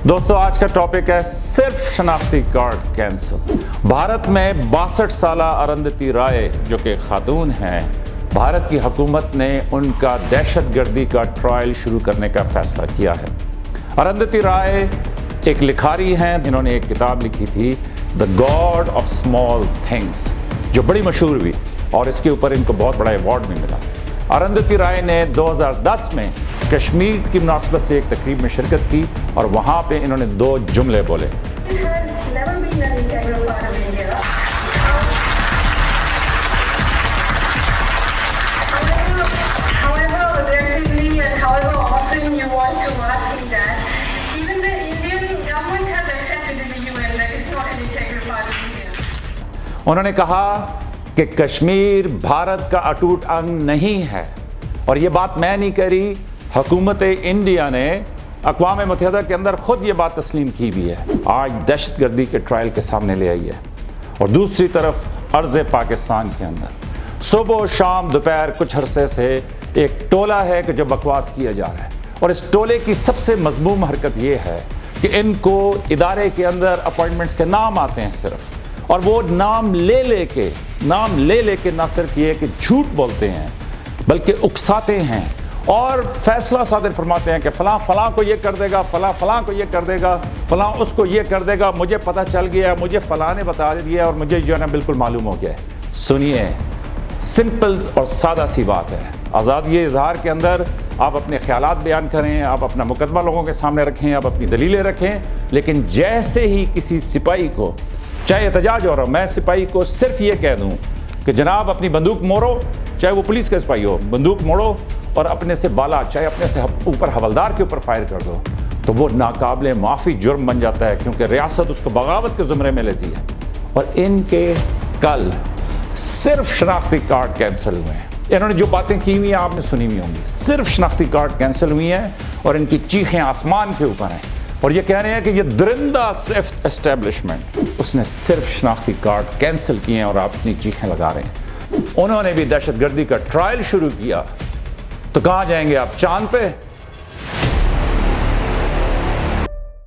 دوستو آج کا ٹاپک ہے صرف شناختی کارڈ کینسل۔ بھارت میں 62 سالہ ارندھتی رائے جو کہ خاتون ہیں، بھارت کی حکومت نے ان کا دہشت گردی کا ٹرائل شروع کرنے کا فیصلہ کیا ہے۔ ارندھتی رائے ایک لکھاری ہیں، انہوں نے ایک کتاب لکھی تھی the God of small things, جو بڑی مشہور ہوئی اور اس کے اوپر ان کو بہت بڑا ایوارڈ بھی ملا۔ ارندھتی رائے نے 2010 میں کشمیر کی مناسبت سے ایک تقریب میں شرکت کی اور وہاں پہ انہوں نے 2 جملے بولے۔ انہوں نے کہا کہ کشمیر بھارت کا اٹوٹ انگ نہیں ہے، اور یہ بات میں نہیں کہہ رہی، حکومت انڈیا نے اقوام متحدہ کے اندر خود یہ بات تسلیم کی بھی ہے، آج دہشت گردی کے ٹرائل کے سامنے لے آئی ہے۔ اور دوسری طرف ارض پاکستان کے اندر صبح و شام دوپہر کچھ عرصے سے ایک ٹولہ ہے کہ جو بکواس کیا جا رہا ہے، اور اس ٹولے کی سب سے مذموم حرکت یہ ہے کہ ان کو ادارے کے اندر اپوائنٹمنٹس کے نام آتے ہیں صرف، اور وہ نام لے لے کے نہ صرف یہ کہ جھوٹ بولتے ہیں بلکہ اکساتے ہیں اور فیصلہ صادر فرماتے ہیں کہ فلاں فلاں کو یہ کر دے گا، فلاں فلاں کو یہ کر دے گا، فلاں اس کو یہ کر دے گا، مجھے پتہ چل گیا ہے، مجھے فلاں نے بتا دیا اور مجھے جو ہے نا بالکل معلوم ہو گیا ہے۔ سنیے، سمپل اور سادہ سی بات ہے، آزادی اظہار کے اندر آپ اپنے خیالات بیان کریں، آپ اپنا مقدمہ لوگوں کے سامنے رکھیں، آپ اپنی دلیلیں رکھیں، لیکن جیسے ہی کسی سپاہی کو، چاہے احتجاج ہو رہا ہو، میں سپاہی کو صرف یہ کہہ دوں کہ جناب اپنی بندوق موڑو، چاہے وہ پولیس کا سپاہی ہو، بندوق موڑو اور اپنے سے بالا، چاہے اپنے سے اوپر حوالدار کے اوپر فائر کر دو، تو وہ ناقابل معافی جرم بن جاتا ہے، کیونکہ ریاست اس کو بغاوت کے زمرے میں لیتی ہے۔ اور ان کے کل صرف شناختی کارڈ کینسل ہوئے ہیں، انہوں نے جو باتیں کی ہوئی ہیں آپ نے سنی ہوئی ہوں گی، صرف شناختی کارڈ کینسل ہوئی ہیں اور ان کی چیخیں آسمان کے اوپر ہیں، اور یہ کہہ رہے ہیں کہ یہ درندہ اسٹیبلشمنٹ اس نے صرف شناختی کارڈ کینسل کیے ہیں اور آپ اتنی چیخیں لگا رہے ہیں۔ انہوں نے بھی دہشت گردی کا ٹرائل شروع کیا، تو کہاں جائیں گے آپ؟ چاند پہ؟